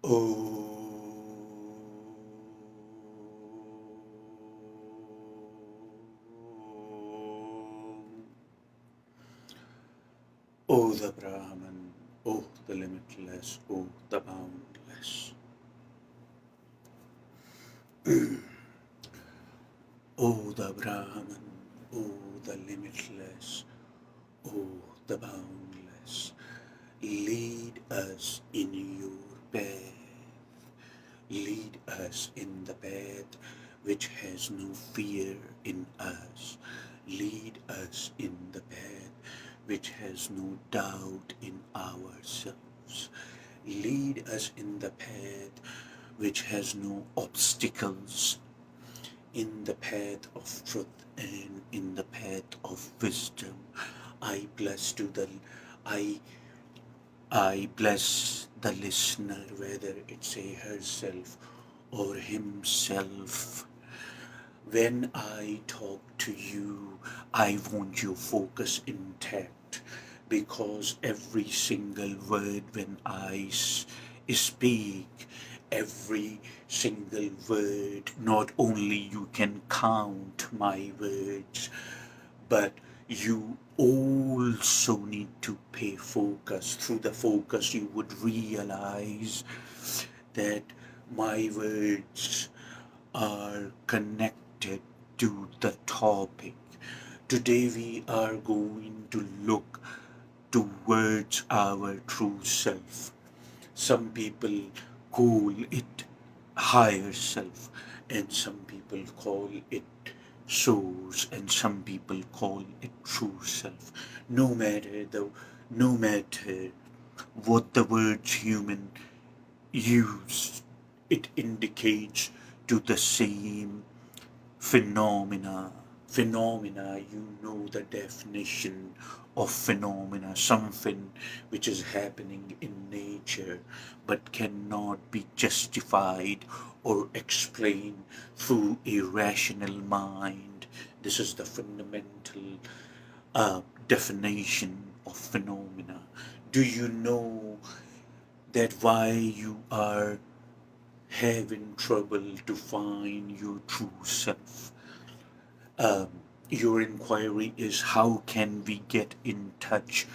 O the Brahman, O the limitless, O the boundless. O the Brahman, O the limitless, O the boundless. Lead us in your path. Lead us in the path which has no fear in us. Lead us in the path which has no doubt in ourselves. Lead us in the path which has no obstacles, in the path of truth and in the path of wisdom. I bless to the I I bless the listener, whether it's a herself or himself. When I talk to you, I want your focus intact, because every single word when I speak, every single word, not only you can count my words, but you also need to pay focus. Through the focus, you would realize that my words are connected to the topic. Today, we are going to look towards our true self. Some people call it higher self, and some people call it source, and some people call it true self. No matter what the word human use, it indicates to the same phenomena. Phenomena, you know the definition of phenomena, something which is happening in nature but cannot be justified or explained through a rational mind. This is the fundamental definition of phenomena. Do you know that why you are having trouble to find your true self? Um, your inquiry is, how can we get in touch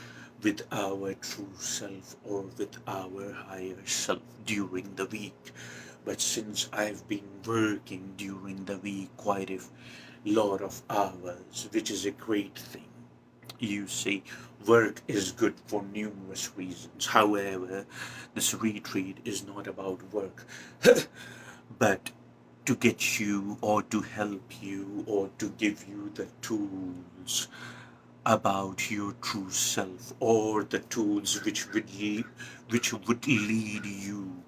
with our true self or with our higher self during the week? But since I've been working during the week quite a lot of hours, which is a great thing, you see, work is good for numerous reasons. However, this retreat is not about work, but to get you or to help you or to give you the tools about your true self, or the tools which would lead you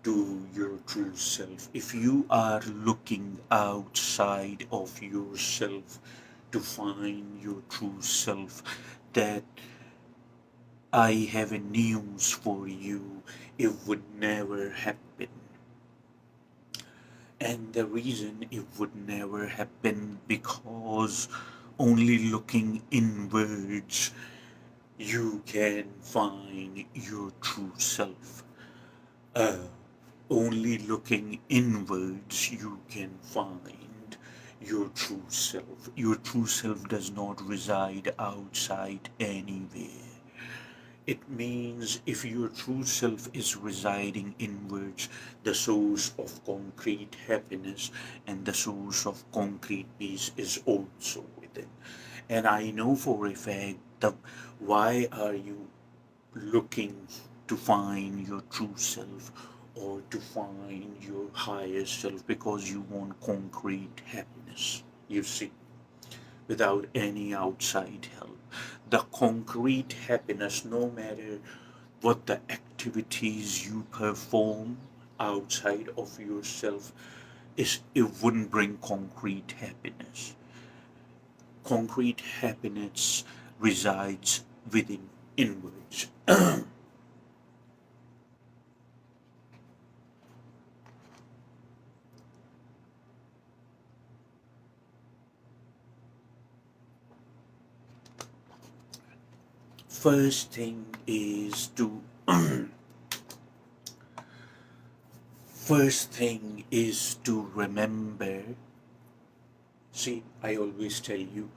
to your true self. If you are looking outside of yourself to find your true self, that I have a news for you, it would never happen. And the reason it would never happen, because only looking inwards you can find your true self. Uh, Only looking inwards you can find your true self. Your true self does not reside outside anywhere. It means if your true self is residing inwards, the source of concrete happiness and the source of concrete peace is also within. And I know for a fact that why are you looking to find your true self or to find your higher self? Because you want concrete happiness, you see, without any outside help. The concrete happiness, no matter what the activities you perform outside of yourself, is it wouldn't bring concrete happiness. Concrete happiness resides within inwards. First thing is to First thing is to remember. See, I always tell you,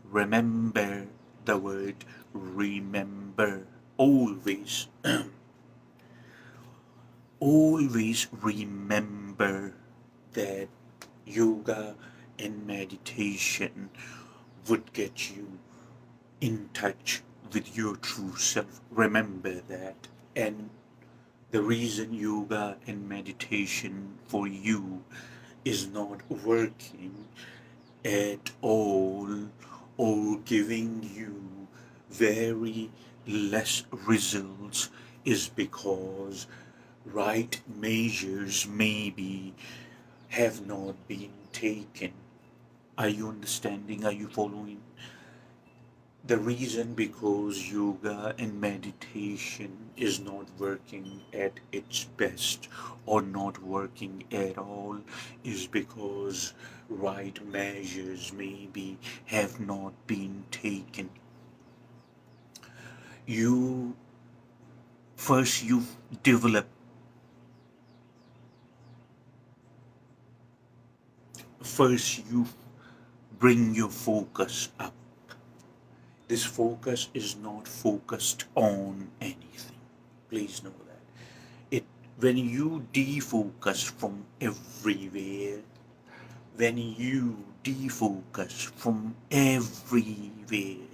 remember the word remember. Always, always remember that yoga and meditation would get you in touch with your true self. Remember that. And the reason yoga and meditation for you is not working at all or giving you very less results is because right measures maybe have not been taken. Are you understanding? Are you following? The reason because yoga and meditation is not working at its best or not working at all is because right measures maybe have not been taken. You first you develop first you bring your focus up. This focus is not focused on anything. Please know that. It when you defocus from everywhere, when you defocus from everywhere,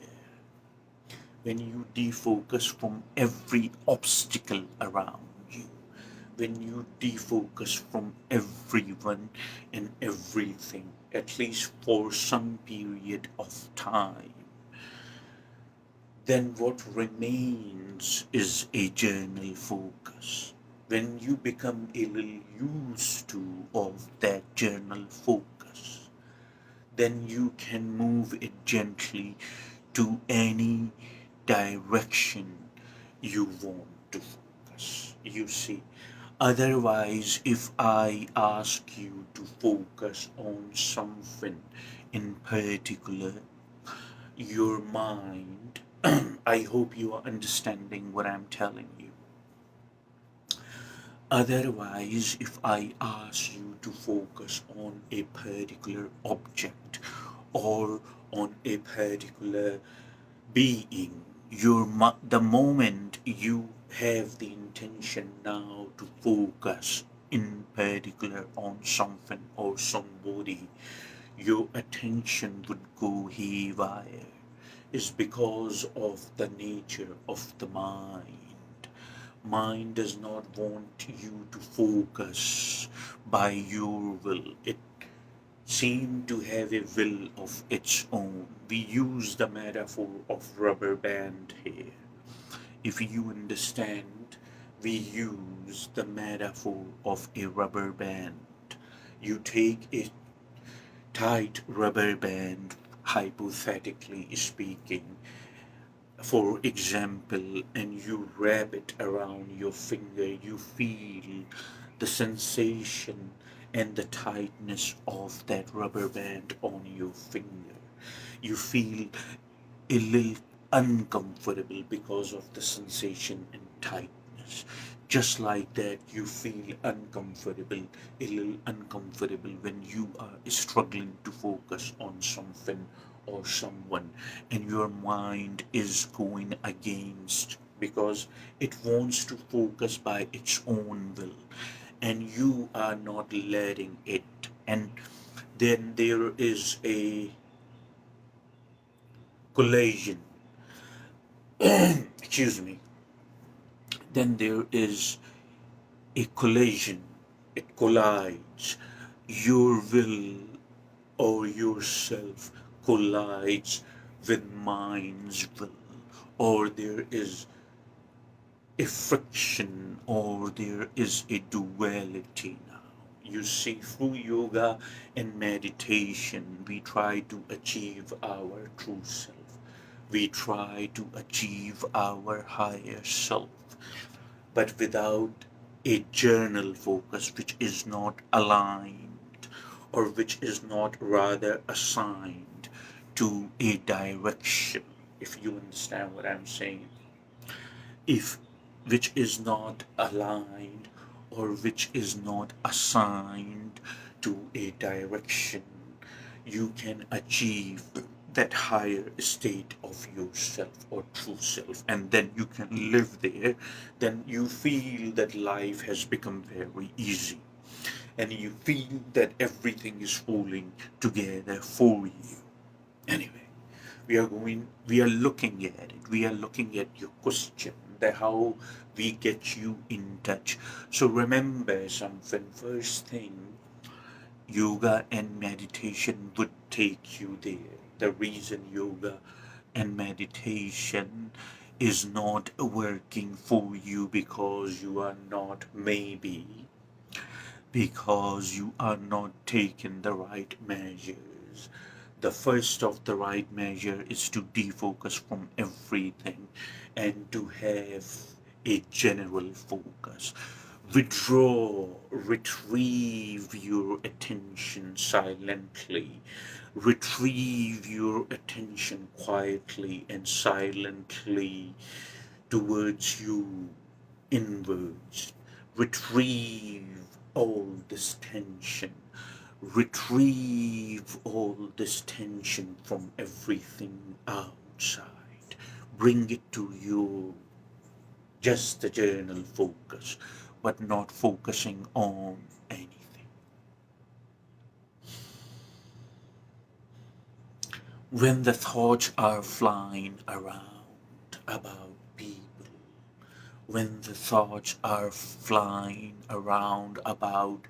when you defocus from every obstacle around you, when you defocus from everyone and everything, at least for some period of time, then what remains is a journal focus. When you become a little used to of that journal focus, then you can move it gently to any direction you want to focus. You see, otherwise, if I ask you to focus on something in particular, your mind, I hope you are understanding what I'm telling you. Otherwise, if I ask you to focus on a particular object or on a particular being, the moment you have the intention now to focus in particular on something or somebody, your attention would go haywire. Is because of the nature of the mind. Mind does not want you to focus by your will. It seems to have a will of its own. We use the metaphor of rubber band here. If you understand, we use the metaphor of a rubber band. You take a tight rubber band, hypothetically speaking, for example, and you wrap it around your finger, you feel the sensation and the tightness of that rubber band on your finger. You feel a little uncomfortable because of the sensation and tightness. Just like that, you feel uncomfortable, a little uncomfortable when you are struggling to focus on something or someone, and your mind is going against because it wants to focus by its own will, and you are not letting it. And then there is a collision. Excuse me. Then there is a collision. It collides. Your will or yourself collides with mind's will, or there is a friction, or there is a duality now. You see, through yoga and meditation, we try to achieve our true self. We try to achieve our higher self, but without a journal focus which is not aligned or which is not rather assigned to a direction, if you understand what I'm saying, if which is not aligned or which is not assigned to a direction, you can achieve that higher state of yourself or true self, and then you can live there. Then you feel that life has become very easy, and you feel that everything is falling together for you. Anyway, we are looking at it. We are looking at your question, that how we get you in touch. So remember something. First thing, yoga and meditation would take you there. The reason yoga and meditation is not working for you because you are not, maybe because you are not taking the right measures. The first of the right measure is to defocus from everything and to have a general focus. Withdraw, retrieve your attention silently. Retrieve your attention quietly and silently towards you, inwards. Retrieve all this tension. Retrieve all this tension from everything outside. Bring it to you, just the journal focus, but not focusing on anything. When the thoughts are flying around about people, when the thoughts are flying around about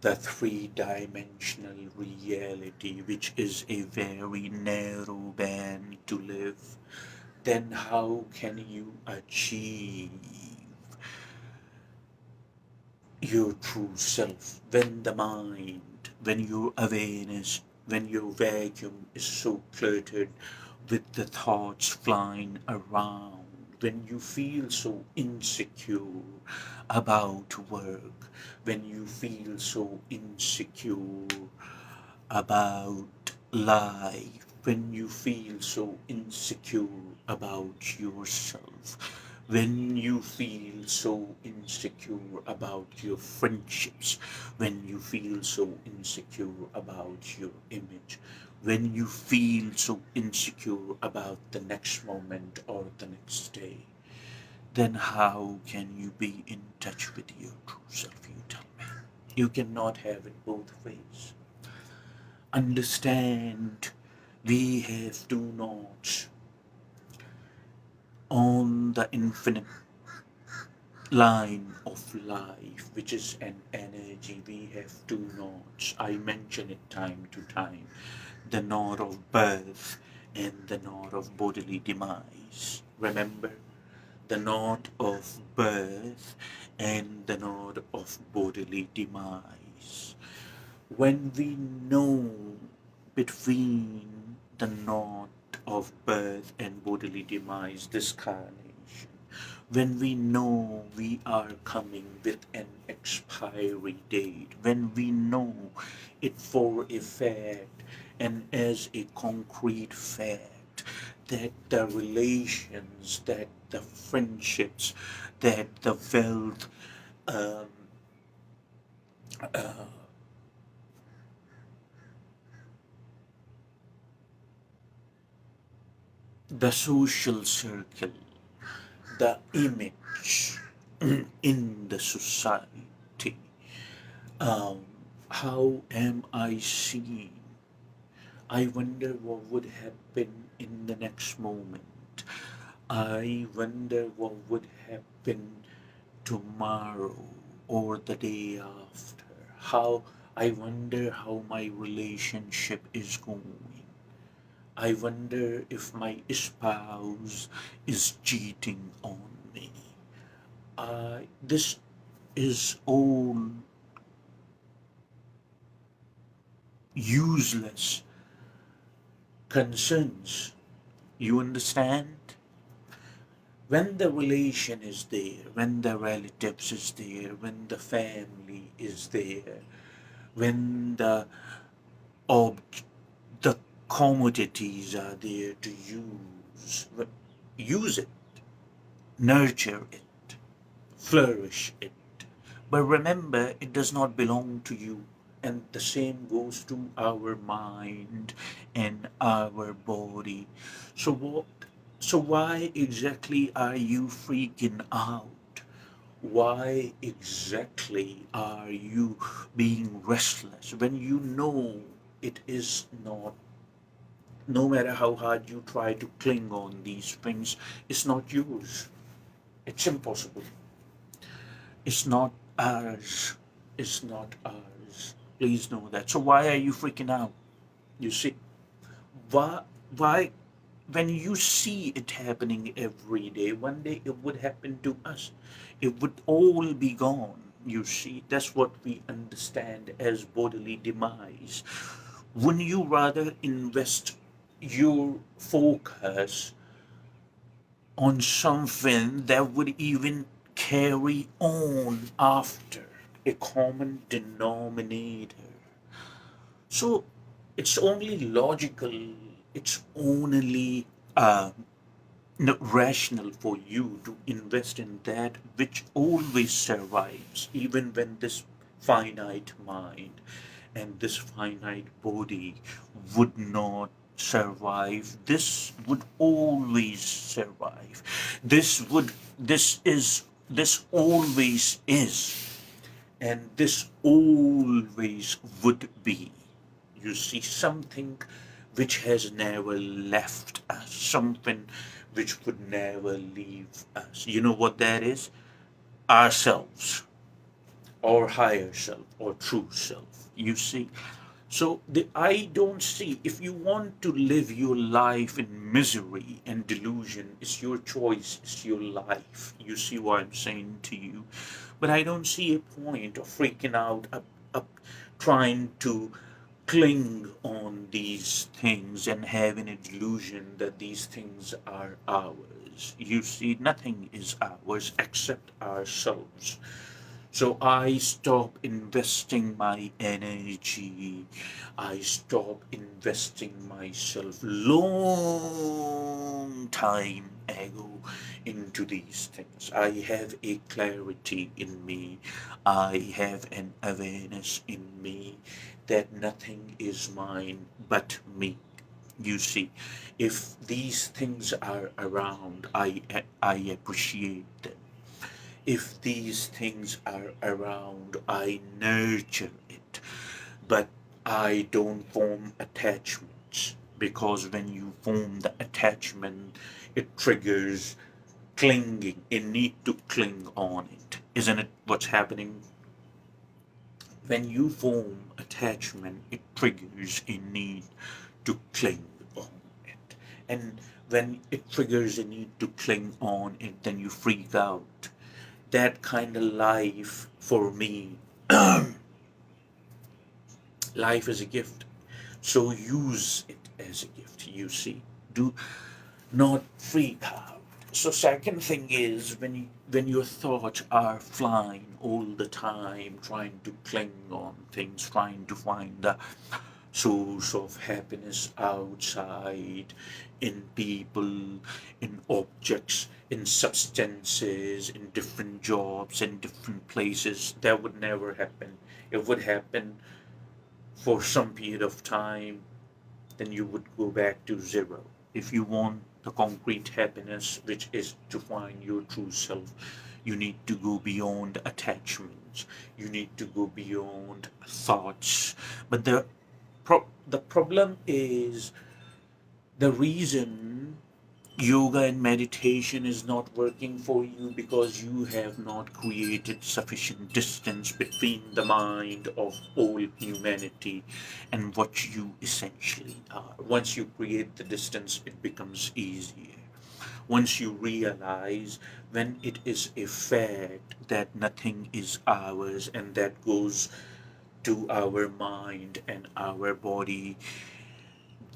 the three-dimensional reality, which is a very narrow band to live, then how can you achieve your true self when the mind, when your awareness, when your vacuum is so cluttered with the thoughts flying around, when you feel so insecure about work, when you feel so insecure about life, when you feel so insecure about yourself, when you feel so insecure about your friendships, when you feel so insecure about your image, when you feel so insecure about the next moment or the next day, then how can you be in touch with your true self? You tell me. You cannot have it both ways. Understand, we have two knots on the infinite line of life, which is an energy. We have two knots. I mention it time to time, the knot of birth and the knot of bodily demise. Remember, the knot of birth and the knot of bodily demise. When we know between the knot of birth and bodily demise, this carnation, when we know we are coming with an expiry date, when we know it for a fact and as a concrete fact, that the relations, that the friendships, that the wealth, um, uh, the social circle, the image in the society. Um, how am I seen? I wonder what would happen in the next moment. I wonder what would happen tomorrow or the day after. How I wonder how my relationship is going. I wonder if my spouse is cheating on me. This is all useless concerns. You understand? When the relation is there, when the relatives is there, when the family is there, when ob- the commodities are there to use it, nurture it, flourish it, But remember, it does not belong to you. And the same goes to our mind and our body. So what so why exactly are you freaking out? Why exactly are you being restless when you know it is not, no matter how hard you try to cling on these things, it's not yours. It's impossible. It's not ours. It's not ours. Please know that. So why are you freaking out? You see, why, why, when you see it happening every day, one day it would happen to us. It would all be gone. You see, that's what we understand as bodily demise. Wouldn't you rather invest your focus on something that would even carry on after, a common denominator? So it's only logical, it's only rational for you to invest in that which always survives, even when this finite mind and this finite body would not survive. This would always survive. This always is, and this always would be. You see, something which has never left us, something which would never leave us. You know what that is? Ourselves, or higher self, or true self. You see? So I don't see, if you want to live your life in misery and delusion, it's your choice, it's your life. You see what I'm saying to you? But I don't see a point of freaking out, up trying to cling on these things and having a delusion that these things are ours. You see, nothing is ours except ourselves. So I stop investing my energy. I stop investing myself long time ago into these things. I have a clarity in me. I have an awareness in me that nothing is mine but me. You see, if these things are around, I appreciate them. If these things are around, I nurture it, but I don't form attachments, because when you form the attachment, it triggers clinging, a need to cling on it. Isn't it what's happening? When you form attachment, it triggers a need to cling on it. And when it triggers a need to cling on it, then you freak out. That kind of life, for me, life is a gift. So use it as a gift, you see. Do not freak out. So second thing is, when your thoughts are flying all the time, trying to cling on things, trying to find the source of happiness outside, in people, in objects, in substances, in different jobs, in different places, that would never happen. It would happen for some period of time, then you would go back to zero. If you want the concrete happiness, which is to find your true self, you need to go beyond attachments. You need to go beyond thoughts. But the problem is, the reason yoga and meditation is not working for you, because you have not created sufficient distance between the mind of all humanity and what you essentially are. Once you create the distance, it becomes easier. Once you realize, when it is a fact that nothing is ours, and that goes to our mind and our body,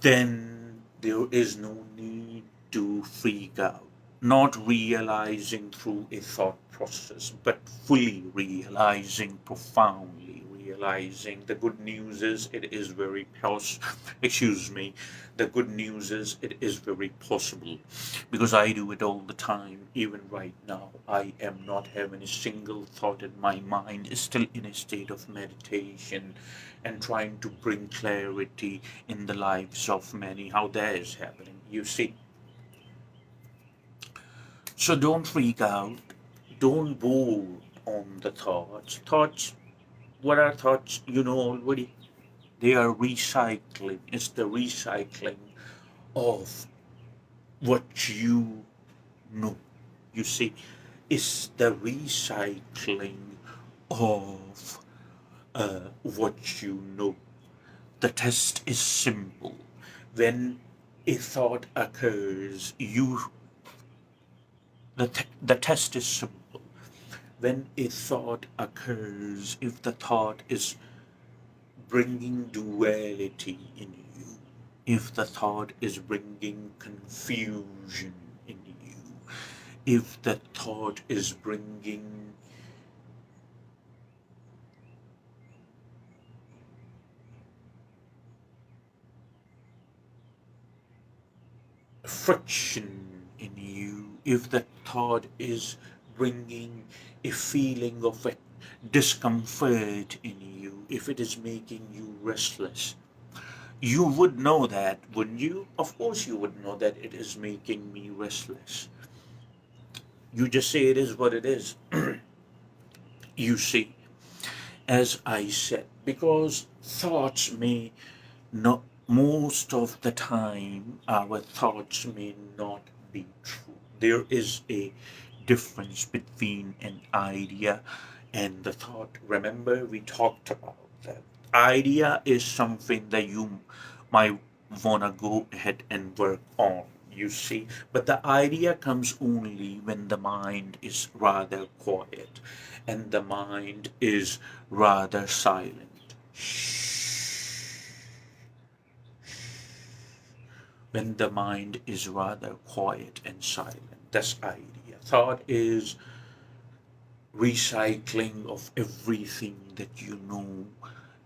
then there is no need to freak out. Not realizing through a thought process, but fully realizing, profoundly realizing. The good news is it is very excuse me. The good news is it is very possible because I do it all the time. Even right now, I am not having a single thought in my mind, is still in a state of meditation and trying to bring clarity in the lives of many. How that is happening, you see. So don't freak out. Don't bore on the thoughts. Thoughts, what are thoughts? You know already. They are recycling. It's the recycling of what you know. You see, it's the recycling of what you know. The test is simple. When a thought occurs, the test is simple. When a thought occurs, if the thought is bringing duality in you, if the thought is bringing confusion in you, if the thought is bringing friction in you, if the thought is bringing a feeling of discomfort in you, if it is making you restless, you would know that, wouldn't you? Of course, you would know that it is making me restless. You just say it is what it is. You see, as I said, because thoughts may not, most of the time, our thoughts may not be true. There is a difference between an idea and the thought. Remember, we talked about that. Idea is something that you might want to go ahead and work on, you see. But the idea comes only when the mind is rather quiet and the mind is rather silent. When the mind is rather quiet and silent. That's idea. Thought is recycling of everything that you know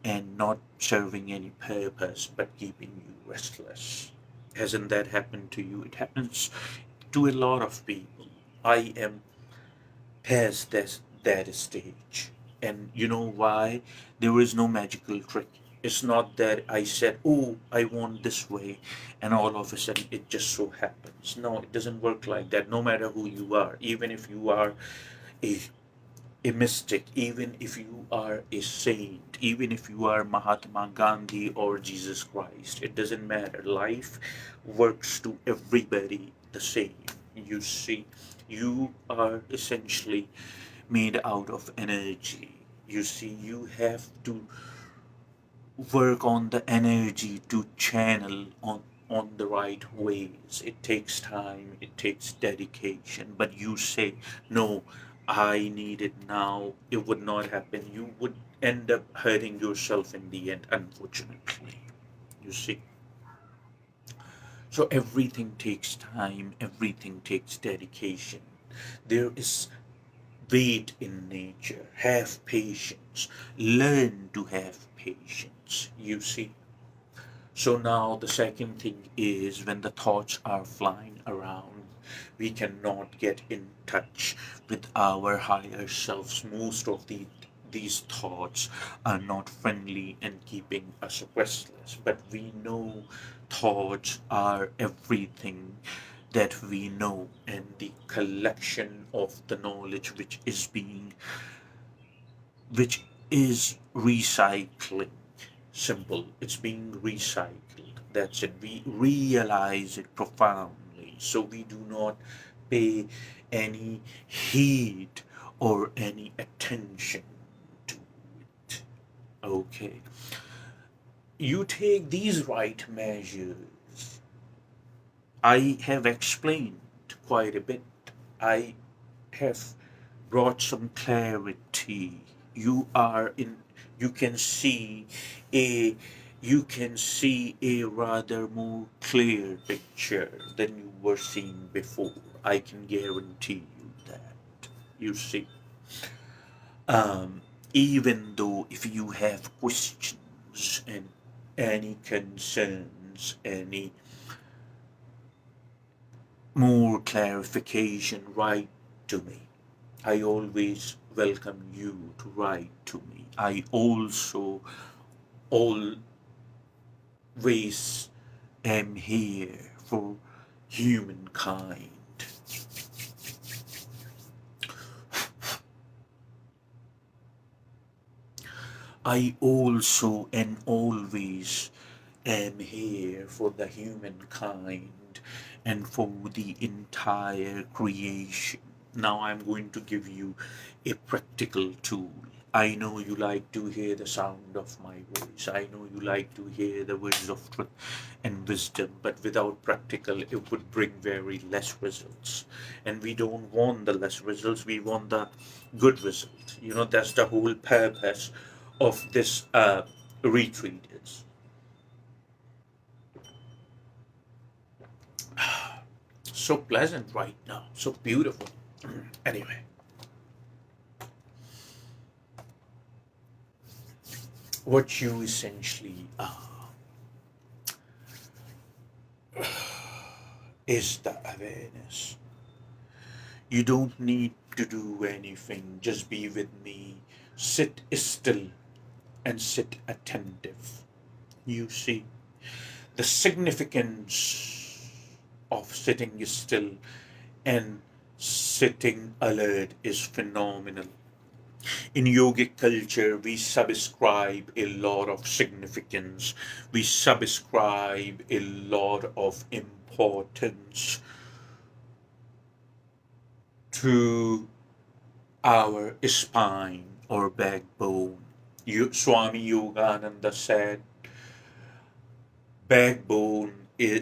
and not serving any purpose but keeping you restless. Hasn't that happened to you? It happens to a lot of people. I am past that stage. And you know why? There is no magical trick. It's not that I said, oh, I want this way, and all of a sudden it just so happens. No, it doesn't work like that, no matter who you are. Even if you are a, a mystic, even if you are a saint, even if you are Mahatma Gandhi or Jesus Christ, it doesn't matter. Life works to everybody the same. You see, you are essentially made out of energy. You see, you have to work on the energy to channel on the right ways. It takes time, it takes dedication, but you say, no, I need it now. It would not happen. You would end up hurting yourself in the end, unfortunately. You see. So everything takes time, everything takes dedication. There is wait in nature, have patience, learn to have patience, you see. So now the second thing is when the thoughts are flying around, we cannot get in touch with our higher selves. Most of these thoughts are not friendly and keeping us restless, but we know thoughts are everything that we know, and the collection of the knowledge which is recycling. Simple, it's being recycled. That's it. We realize it profoundly, so we do not pay any heed or any attention to it. Okay, you take these right measures. I have explained quite a bit. I have brought some clarity. You are in, you can see a you can see a rather more clear picture than you were seeing before. I can guarantee you that. You see. Um, even though if you have questions and any concerns, any more clarification, write to me. I always welcome you to write to me. I also always am here for humankind. I also and always am here for the humankind and for the entire creation. Now I'm going to give you a practical tool. I know you like to hear the sound of my voice. I know you like to hear the words of truth and wisdom, but without practical, it would bring very less results. And we don't want the less results, we want the good result. You know, that's the whole purpose of this retreat is. So pleasant right now, so beautiful. Anyway, what you essentially are is the awareness. You don't need to do anything, just be with me. Sit still and sit attentive. You see, the significance of sitting still and sitting alert is phenomenal. In yogic culture, we subscribe a lot of significance, we subscribe a lot of importance to our spine or backbone. Swami Yogananda said, backbone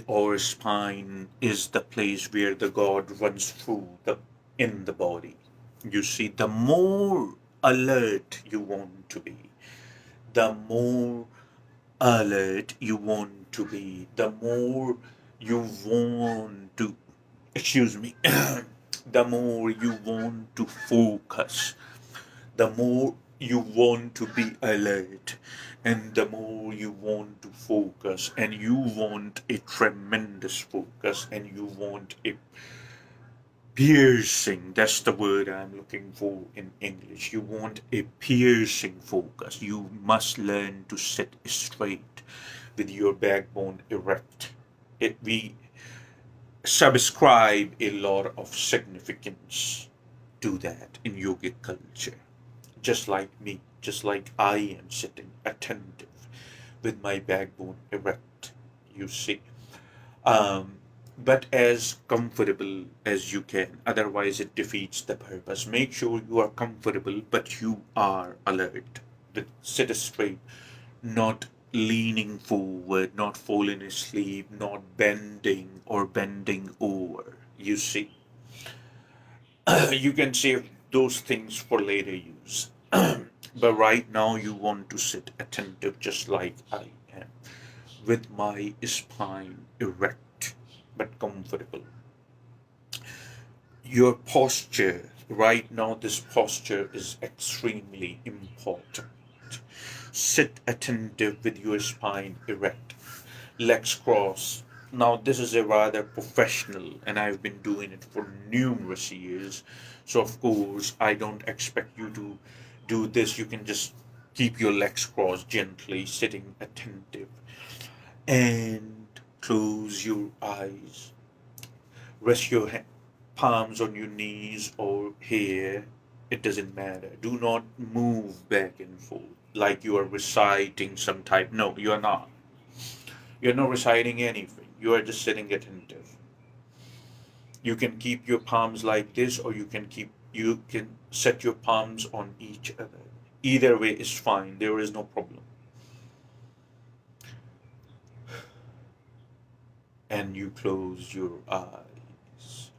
or spine is the place where the God runs through the in the body. You see, the more alert you want to be, the more alert you want to be, the more you want to, excuse me, the more you want to focus, the more you want to be alert, and the more you want to focus, and you want a tremendous focus, and you want a piercing, that's the word I'm looking for in English. You want a piercing focus. You must learn to sit straight with your backbone erect. We subscribe a lot of significance to that in yogic culture. Just like me, just like I am sitting attentive with my backbone erect, you see. Um, but as comfortable as you can, otherwise, it defeats the purpose. Make sure you are comfortable, but you are alert. Sit straight, not leaning forward, not falling asleep, not bending or bending over. You see, you can save those things for later use. But right now, you want to sit attentive just like I am, with my spine erect but comfortable. Your posture, right now, this posture is extremely important. Sit attentive with your spine erect, legs crossed. Now, this is a rather professional, and I've been doing it for numerous years. So, of course, I don't expect you to do this. You can just keep your legs crossed gently, sitting attentive, and close your eyes. Rest your palms on your knees or here. It doesn't matter. Do not move back and forth like you are reciting some type. No, you are not. You're not reciting anything. You are just sitting attentive. You can keep your palms like this, or you can set your palms on each other. Either way is fine. There is no problem. And you close your eyes.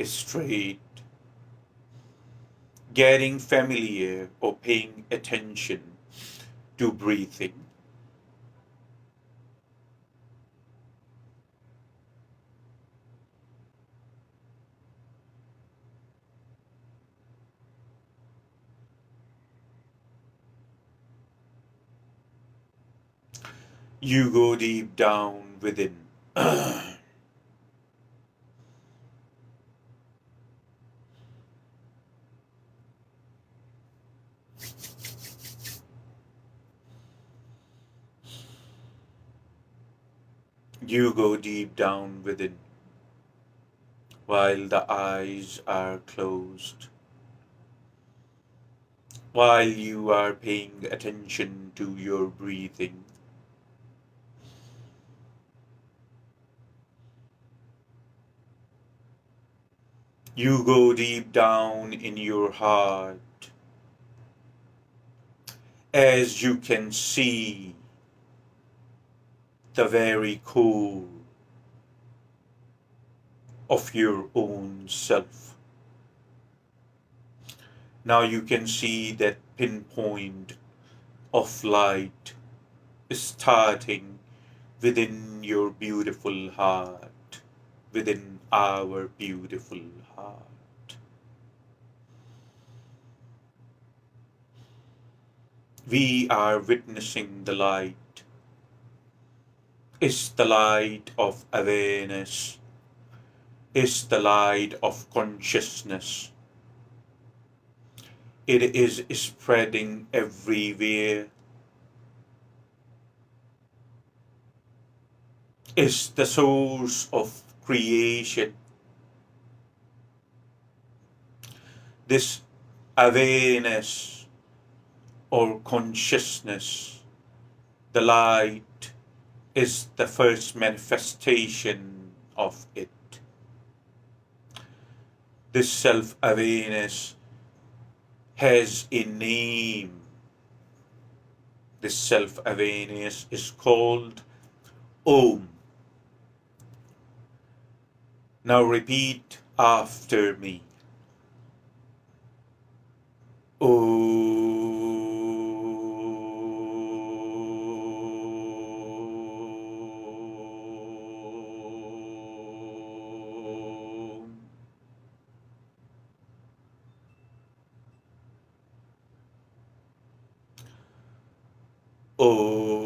straight, getting familiar or paying attention to breathing. You go deep down within. You go deep down within while the eyes are closed, while you are paying attention to your breathing. You go deep down in your heart as you can see the very core of your own self. Now you can see that pinpoint of light starting within your beautiful heart, within our beautiful heart. We are witnessing the light. It's the light of awareness. It's the light of consciousness. It is spreading everywhere. It's the source of creation. This awareness or consciousness, the light, is the first manifestation of it. This self awareness has a name. This self awareness is called Om. Now repeat after me. Om. Om.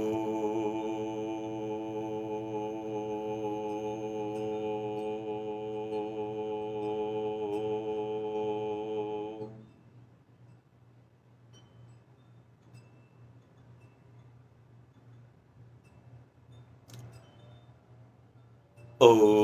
Om.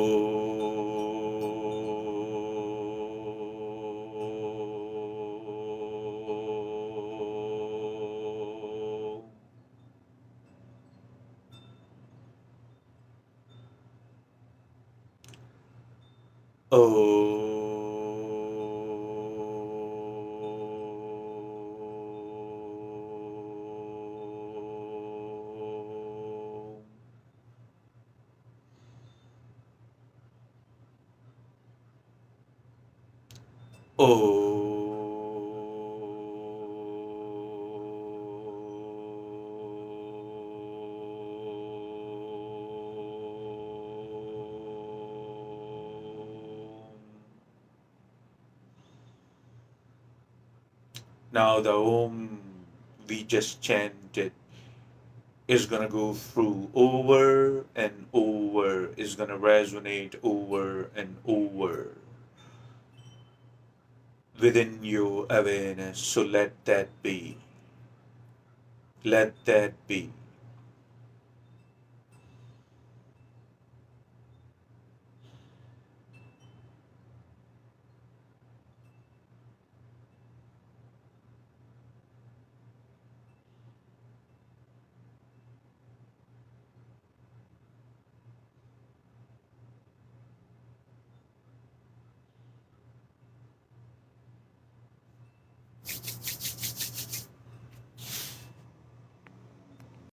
Om. Now the Om we just chanted is gonna go through over and over, is gonna resonate over and over within your awareness. So let that be. Let that be.